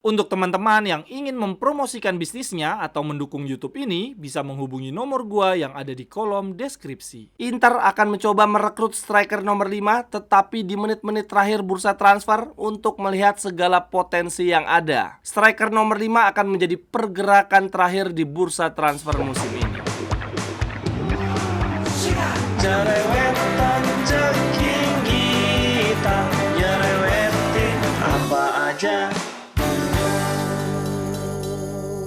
Untuk teman-teman yang ingin mempromosikan bisnisnya atau mendukung YouTube ini, bisa menghubungi nomor gua yang ada di kolom deskripsi. Inter akan mencoba merekrut striker nomor 5, tetapi di menit-menit terakhir bursa transfer untuk melihat segala potensi yang ada. Striker nomor 5 akan menjadi pergerakan terakhir di bursa transfer musim ini. Jerewetan ceking kita, nyerewetin apa aja.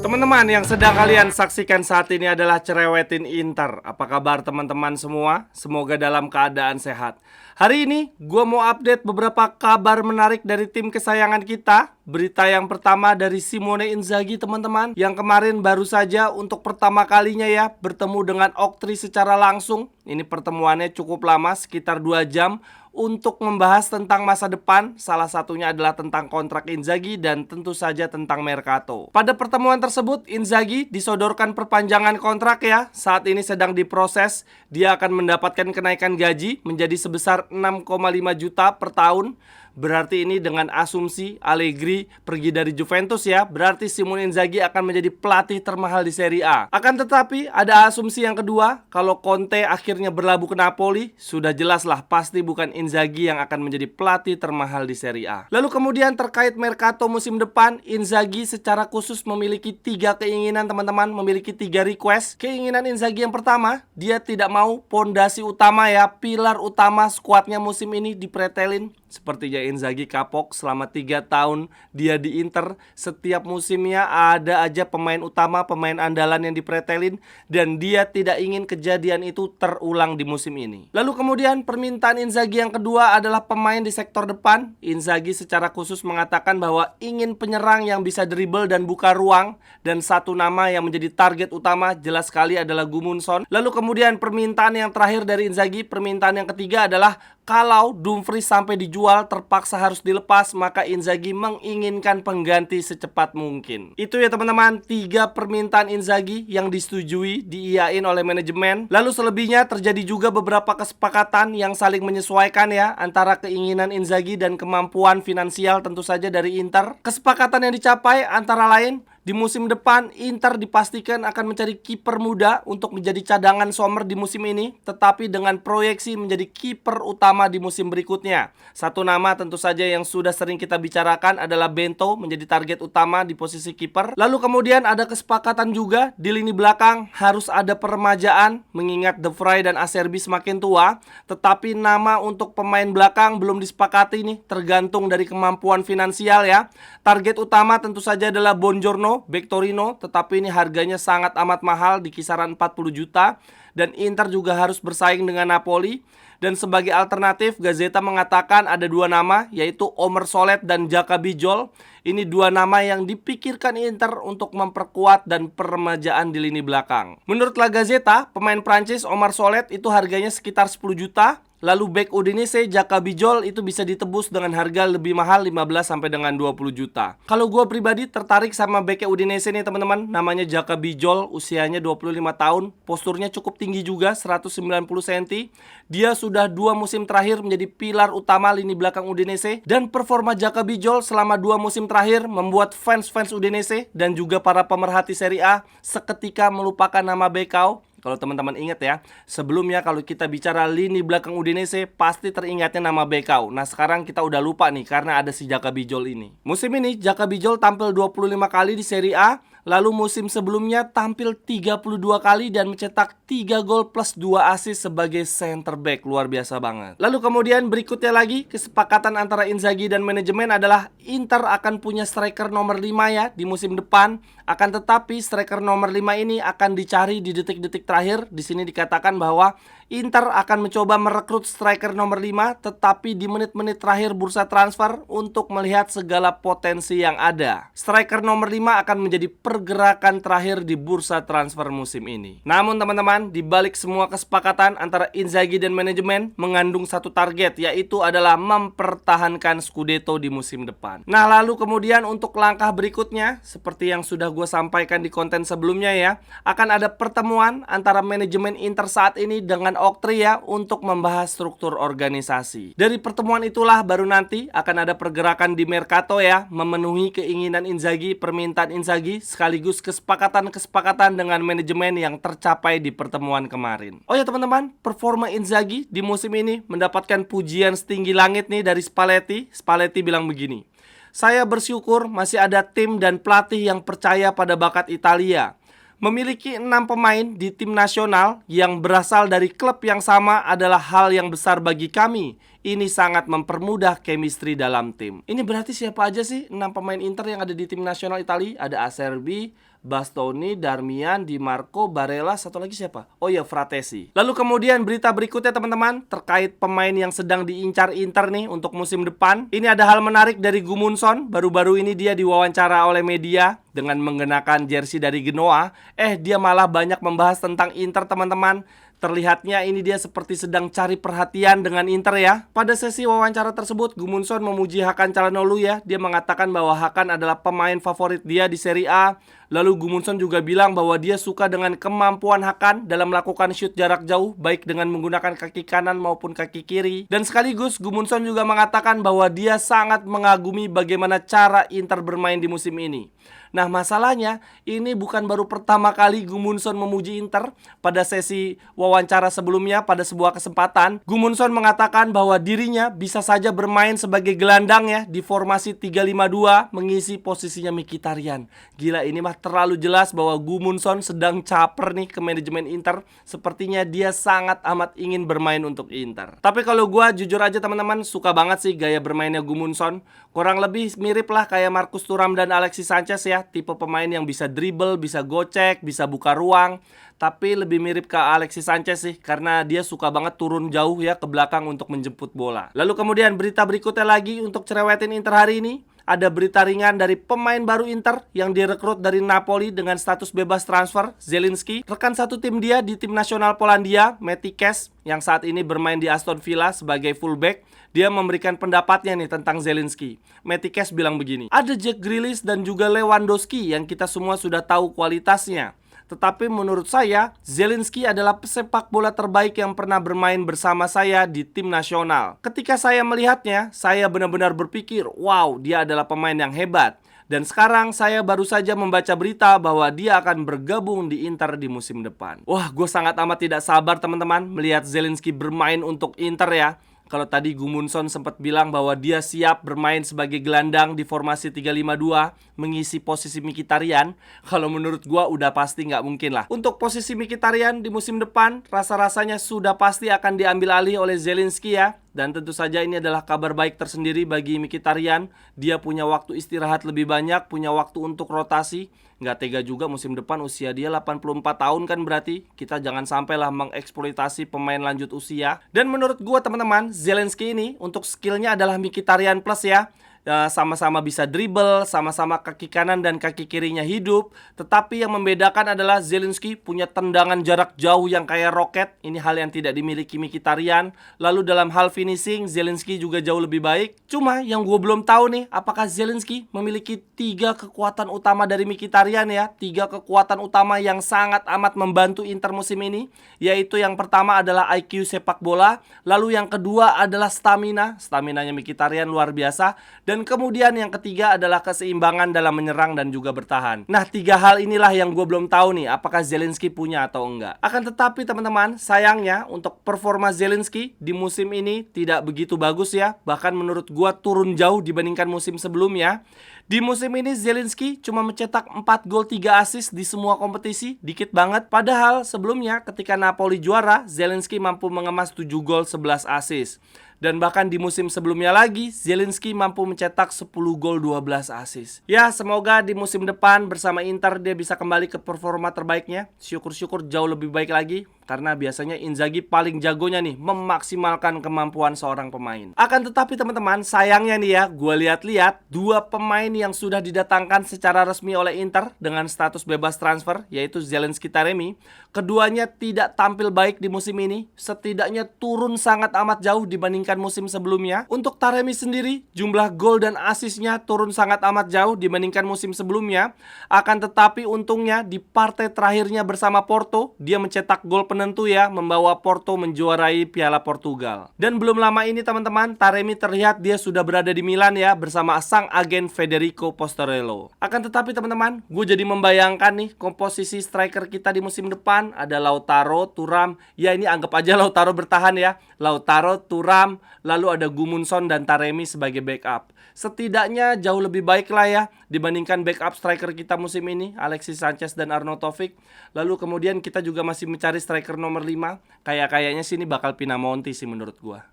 Teman-teman yang sedang kalian saksikan saat ini adalah Cerewetin Inter. Apa kabar teman-teman semua? Semoga dalam keadaan sehat. Hari ini gue mau update beberapa kabar menarik dari tim kesayangan kita. Berita yang pertama dari Simone Inzaghi teman-teman, yang kemarin baru saja untuk pertama kalinya ya bertemu dengan Oktri secara langsung. Ini pertemuannya cukup lama, sekitar 2 jam, untuk membahas tentang masa depan. Salah satunya adalah tentang kontrak Inzaghi dan tentu saja tentang Mercato. Pada pertemuan tersebut, Inzaghi disodorkan perpanjangan kontrak ya. Saat ini sedang diproses. Dia akan mendapatkan kenaikan gaji menjadi sebesar 6,5 juta per tahun. Berarti ini dengan asumsi Allegri pergi dari Juventus ya. Berarti Simone Inzaghi akan menjadi pelatih termahal di Serie A. Akan tetapi ada asumsi yang kedua, kalau Conte akhirnya berlabuh ke Napoli, sudah jelas lah pasti bukan Inzaghi yang akan menjadi pelatih termahal di Serie A. Lalu kemudian terkait Mercato musim depan, Inzaghi secara khusus memiliki 3 keinginan teman-teman, memiliki 3 request. Keinginan Inzaghi yang pertama, dia tidak mau pondasi utama ya, pilar utama skuadnya musim ini dipretelin. Sepertinya Inzaghi kapok selama 3 tahun dia di Inter. Setiap musimnya ada aja pemain utama, pemain andalan yang dipretelin, dan dia tidak ingin kejadian itu terulang di musim ini. Lalu kemudian permintaan Inzaghi yang kedua adalah pemain di sektor depan. Inzaghi secara khusus mengatakan bahwa ingin penyerang yang bisa dribble dan buka ruang, dan satu nama yang menjadi target utama jelas sekali adalah Gudmundsson. Lalu kemudian permintaan yang terakhir dari Inzaghi, permintaan yang ketiga adalah kalau Dumfries sampai dijual terpaksa harus dilepas, maka Inzaghi menginginkan pengganti secepat mungkin. Itu ya teman-teman, 3 permintaan Inzaghi yang disetujui, diiyain oleh manajemen. Lalu selebihnya terjadi juga beberapa kesepakatan yang saling menyesuaikan ya, antara keinginan Inzaghi dan kemampuan finansial tentu saja dari Inter. Kesepakatan yang dicapai antara lain, di musim depan, Inter dipastikan akan mencari kiper muda untuk menjadi cadangan Sommer di musim ini, tetapi dengan proyeksi menjadi kiper utama di musim berikutnya. Satu nama tentu saja yang sudah sering kita bicarakan adalah Bento menjadi target utama di posisi kiper. Lalu kemudian ada kesepakatan juga di lini belakang harus ada peremajaan, mengingat De Vrij dan Acerbi semakin tua, tetapi nama untuk pemain belakang belum disepakati nih, tergantung dari kemampuan finansial ya. Target utama tentu saja adalah Buongiorno, bek Torino, tetapi ini harganya sangat amat mahal di kisaran 40 juta, dan Inter juga harus bersaing dengan Napoli. Dan sebagai alternatif, Gazzetta mengatakan ada 2 nama, yaitu Omer Solet dan Jaka Bijol. Ini 2 nama yang dipikirkan Inter untuk memperkuat dan peremajaan di lini belakang. Menurut La Gazzetta, pemain Prancis Omer Solet itu harganya sekitar 10 juta. Lalu bek Udinese Jaka Bijol itu bisa ditebus dengan harga lebih mahal 15 sampai dengan 20 juta. Kalau gue pribadi tertarik sama bek Udinese nih teman-teman, namanya Jaka Bijol, usianya 25 tahun, posturnya cukup tinggi juga, 190 cm. Dia sudah 2 musim terakhir menjadi pilar utama lini belakang Udinese, dan performa Jaka Bijol selama 2 musim terakhir membuat fans-fans Udinese dan juga para pemerhati Serie A seketika melupakan nama Bekau. Kalau teman-teman ingat ya, sebelumnya kalau kita bicara lini belakang Udinese pasti teringatnya nama Bekau. Nah sekarang kita udah lupa nih karena ada si Jaka Bijol ini. Musim ini Jaka Bijol tampil 25 kali di Serie A. Lalu musim sebelumnya tampil 32 kali dan mencetak 3 gol plus 2 assist sebagai center back. Luar biasa banget. Lalu kemudian berikutnya lagi, kesepakatan antara Inzaghi dan manajemen adalah Inter akan punya striker nomor 5 ya di musim depan. Akan tetapi striker nomor 5 ini akan dicari di detik-detik terakhir. Di sini dikatakan bahwa Inter akan mencoba merekrut striker nomor 5, tetapi di menit-menit terakhir bursa transfer untuk melihat segala potensi yang ada. Striker nomor 5 akan menjadi pergerakan terakhir di bursa transfer musim ini. Namun teman-teman, di balik semua kesepakatan antara Inzaghi dan manajemen mengandung satu target, yaitu adalah mempertahankan Scudetto di musim depan. Nah lalu kemudian untuk langkah berikutnya, seperti yang sudah gue sampaikan di konten sebelumnya ya, akan ada pertemuan antara antara manajemen Inter saat ini dengan Oktri ya untuk membahas struktur organisasi. Dari pertemuan itulah baru nanti akan ada pergerakan di Mercato ya, memenuhi keinginan Inzaghi, permintaan Inzaghi sekaligus kesepakatan-kesepakatan dengan manajemen yang tercapai di pertemuan kemarin. Oh ya teman-teman, performa Inzaghi di musim ini mendapatkan pujian setinggi langit nih dari Spalletti. Spalletti bilang begini, "Saya bersyukur masih ada tim dan pelatih yang percaya pada bakat Italia. Memiliki 6 pemain di tim nasional yang berasal dari klub yang sama adalah hal yang besar bagi kami. Ini sangat mempermudah chemistry dalam tim." Ini berarti siapa aja sih 6 pemain Inter yang ada di tim nasional Italia? Ada Acerbi, Bastoni, Darmian, Di Marco, Barella, satu lagi siapa? Oh ya, Fratesi. Lalu kemudian berita berikutnya teman-teman, terkait pemain yang sedang diincar Inter nih untuk musim depan. Ini ada hal menarik dari Gudmundsson. Baru-baru ini dia diwawancara oleh media dengan mengenakan jersey dari Genoa. Dia malah banyak membahas tentang Inter teman-teman. Terlihatnya ini dia seperti sedang cari perhatian dengan Inter ya. Pada sesi wawancara tersebut, Gudmundsson memuji Hakan Calhanoglu ya. Dia mengatakan bahwa Hakan adalah pemain favorit dia di Serie A. Lalu Gudmundsson juga bilang bahwa dia suka dengan kemampuan Hakan dalam melakukan shoot jarak jauh, baik dengan menggunakan kaki kanan maupun kaki kiri. Dan sekaligus Gudmundsson juga mengatakan bahwa dia sangat mengagumi bagaimana cara Inter bermain di musim ini. Nah masalahnya ini bukan baru pertama kali Gudmundsson memuji Inter. Pada sesi wawancara sebelumnya pada sebuah kesempatan, Gudmundsson mengatakan bahwa dirinya bisa saja bermain sebagai gelandang ya di formasi 3-5-2 mengisi posisinya Mkhitaryan. Gila, ini mah terlalu jelas bahwa Gudmundsson sedang caper nih ke manajemen Inter. Sepertinya dia sangat amat ingin bermain untuk Inter. Tapi kalau gua jujur aja teman-teman, suka banget sih gaya bermainnya Gudmundsson. Kurang lebih mirip lah kayak Marcus Thuram dan Alexis Sanchez ya. Tipe pemain yang bisa dribble, bisa gocek, bisa buka ruang. Tapi lebih mirip ke Alexis Sanchez sih, karena dia suka banget turun jauh ya ke belakang untuk menjemput bola. Lalu kemudian berita berikutnya lagi untuk cerewetin Inter hari ini. Ada berita ringan dari pemain baru Inter yang direkrut dari Napoli dengan status bebas transfer, Zielinski. Rekan satu tim dia di tim nasional Polandia, Metikes, yang saat ini bermain di Aston Villa sebagai fullback. Dia memberikan pendapatnya nih tentang Zielinski. Metikes bilang begini, "Ada Jack Grealish dan juga Lewandowski yang kita semua sudah tahu kualitasnya. Tetapi menurut saya, Zielinski adalah pesepak bola terbaik yang pernah bermain bersama saya di tim nasional. Ketika saya melihatnya, saya benar-benar berpikir, wow, dia adalah pemain yang hebat. Dan sekarang saya baru saja membaca berita bahwa dia akan bergabung di Inter di musim depan." Wah, gue sangat amat tidak sabar teman-teman melihat Zielinski bermain untuk Inter ya. Kalau tadi Gudmundsson sempat bilang bahwa dia siap bermain sebagai gelandang di formasi 3-5-2 mengisi posisi Mkhitaryan, kalau menurut gua udah pasti nggak mungkin lah. Untuk posisi Mkhitaryan di musim depan rasa-rasanya sudah pasti akan diambil alih oleh Zielinski ya. Dan tentu saja ini adalah kabar baik tersendiri bagi Mkhitaryan. Dia punya waktu istirahat lebih banyak, punya waktu untuk rotasi. Nggak tega juga musim depan usia dia 84 tahun kan, berarti kita jangan sampailah mengeksploitasi pemain lanjut usia. Dan menurut gua teman-teman, Zielinski ini untuk skillnya adalah Mkhitaryan plus ya. Sama-sama bisa dribble, sama-sama kaki kanan dan kaki kirinya hidup. Tetapi yang membedakan adalah Zielinski punya tendangan jarak jauh yang kayak roket. Ini hal yang tidak dimiliki Mkhitaryan. Lalu dalam hal finishing, Zielinski juga jauh lebih baik. Cuma yang gue belum tahu nih, apakah Zielinski memiliki 3 kekuatan utama dari Mkhitaryan ya. 3 kekuatan utama yang sangat amat membantu Inter musim ini. Yaitu yang pertama adalah IQ sepak bola. Lalu yang kedua adalah stamina. Staminanya Mkhitaryan luar biasa. Dan kemudian yang ketiga adalah keseimbangan dalam menyerang dan juga bertahan. Nah, 3 hal inilah yang gue belum tahu nih, apakah Zielinski punya atau enggak. Akan tetapi teman-teman, sayangnya untuk performa Zielinski di musim ini tidak begitu bagus ya. Bahkan menurut gue turun jauh dibandingkan musim sebelumnya. Di musim ini Zielinski cuma mencetak 4 gol 3 assist di semua kompetisi, dikit banget. Padahal sebelumnya ketika Napoli juara, Zielinski mampu mengemas 7 gol 11 assist. Dan bahkan di musim sebelumnya lagi, Zielinski mampu mencetak 10 gol 12 assist. Ya, semoga di musim depan bersama Inter dia bisa kembali ke performa terbaiknya. Syukur-syukur jauh lebih baik lagi. karena biasanya Inzaghi paling jagonya nih memaksimalkan kemampuan seorang pemain. Akan tetapi teman-teman, sayangnya nih ya, gue lihat-lihat dua pemain yang sudah didatangkan secara resmi oleh Inter dengan status bebas transfer, yaitu Zielinski Taremi, keduanya tidak tampil baik di musim ini, setidaknya turun sangat amat jauh dibandingkan musim sebelumnya. Untuk Taremi sendiri, jumlah gol dan asisnya turun sangat amat jauh dibandingkan musim sebelumnya. Akan tetapi untungnya di partai terakhirnya bersama Porto, dia mencetak gol penentu ya, membawa Porto menjuarai Piala Portugal. Dan belum lama ini teman-teman, Taremi terlihat dia sudah berada di Milan ya, bersama sang agen Federico Postorello. Akan tetapi teman-teman, gue jadi membayangkan nih komposisi striker kita di musim depan. Ada Lautaro, Thuram, ya ini anggap aja Lautaro bertahan ya. Lautaro, Thuram, lalu ada Gudmundsson dan Taremi sebagai backup. Setidaknya jauh lebih baik lah ya dibandingkan backup striker kita musim ini, Alexis Sanchez dan Arnautovic. Lalu kemudian kita juga masih mencari striker nomor 5. Kayaknya sih ini bakal Pinamonti sih menurut gua.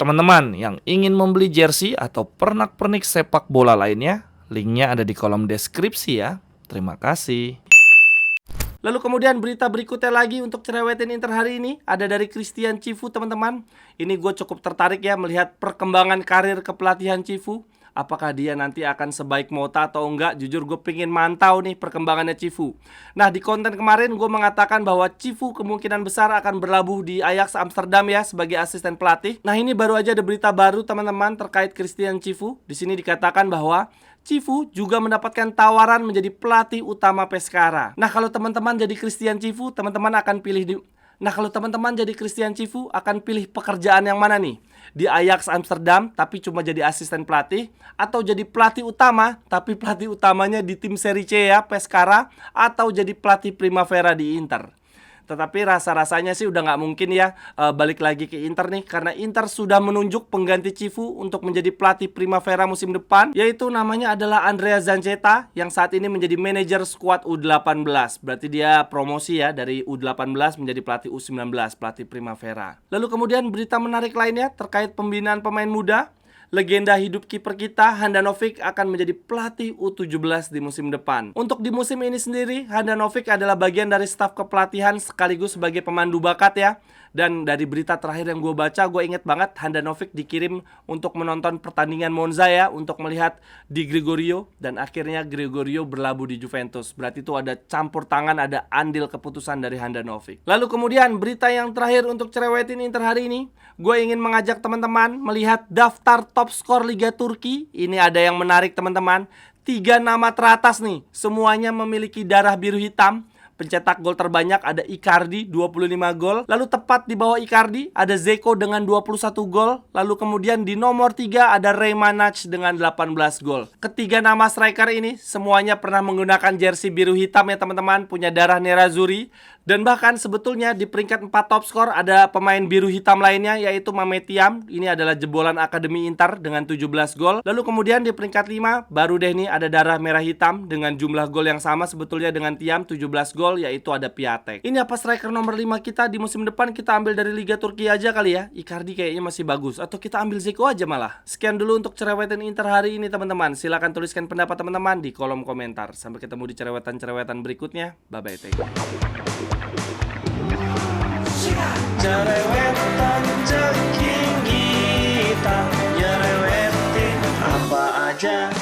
Teman-teman yang ingin membeli jersey atau pernak-pernik sepak bola lainnya, linknya ada di kolom deskripsi ya. Terima kasih. Lalu kemudian berita berikutnya lagi untuk cerewetin Inter hari ini ada dari Christian Cifu teman-teman. Ini gue cukup tertarik ya melihat perkembangan karir kepelatihan Cifu. Apakah dia nanti akan sebaik Mota atau enggak? Jujur gue pengen mantau nih perkembangannya Cifu. Nah di konten kemarin gue mengatakan bahwa Cifu kemungkinan besar akan berlabuh di Ajax Amsterdam ya sebagai asisten pelatih. Nah ini baru aja ada berita baru teman-teman terkait Christian Cifu. Di sini dikatakan bahwa Cifu juga mendapatkan tawaran menjadi pelatih utama Pescara. Nah kalau teman-teman jadi Christian Cifu, teman-teman akan pilih akan pilih pekerjaan yang mana nih? Di Ajax Amsterdam tapi cuma jadi asisten pelatih, atau jadi pelatih utama tapi pelatih utamanya di tim Serie C ya, Pescara, atau jadi pelatih Primavera di Inter. Tetapi rasa-rasanya sih udah nggak mungkin ya balik lagi ke Inter nih, karena Inter sudah menunjuk pengganti Cifu untuk menjadi pelatih Primavera musim depan, yaitu namanya adalah Andrea Zanchetta yang saat ini menjadi manajer skuad U18. Berarti dia promosi ya dari U18 menjadi pelatih U19, pelatih Primavera. Lalu kemudian berita menarik lainnya terkait pembinaan pemain muda. Legenda hidup kiper kita, Handanovic, akan menjadi pelatih U17 di musim depan. Untuk di musim ini sendiri, Handanovic adalah bagian dari staf kepelatihan sekaligus sebagai pemandu bakat ya. Dan dari berita terakhir yang gue baca, gue inget banget Handanovic dikirim untuk menonton pertandingan Monza ya, untuk melihat Di Gregorio, dan akhirnya Gregorio berlabuh di Juventus. Berarti itu ada campur tangan, ada andil keputusan dari Handanovic. Lalu kemudian berita yang terakhir untuk cerewetin Inter hari ini, gue ingin mengajak teman-teman melihat daftar top skor Liga Turki. Ini ada yang menarik teman-teman. 3 nama teratas nih, semuanya memiliki darah biru hitam. Pencetak gol terbanyak ada Icardi 25 gol. Lalu tepat di bawah Icardi ada Dzeko dengan 21 gol. Lalu kemudian di nomor 3 ada Reymanac dengan 18 gol. Ketiga nama striker ini semuanya pernah menggunakan jersey biru hitam ya teman-teman, punya darah Nerazzurri. Dan bahkan sebetulnya di peringkat 4 top skor ada pemain biru hitam lainnya, yaitu Mame Thiam. Ini adalah jebolan Akademi Inter dengan 17 gol. Lalu kemudian di peringkat 5 baru deh nih ada darah merah hitam dengan jumlah gol yang sama sebetulnya dengan Thiam, 17 gol, yaitu ada Piatek. Ini apa striker nomor 5 kita di musim depan kita ambil dari Liga Turki aja kali ya. Icardi kayaknya masih bagus, atau kita ambil Dzeko aja malah. Sekian dulu untuk cerewetan Inter hari ini teman-teman. Silahkan tuliskan pendapat teman-teman di kolom komentar. Sampai ketemu di cerewetan-cerewetan berikutnya. Bye-bye, thank you. Cerewetan ceking kita, nyerewetin apa aja.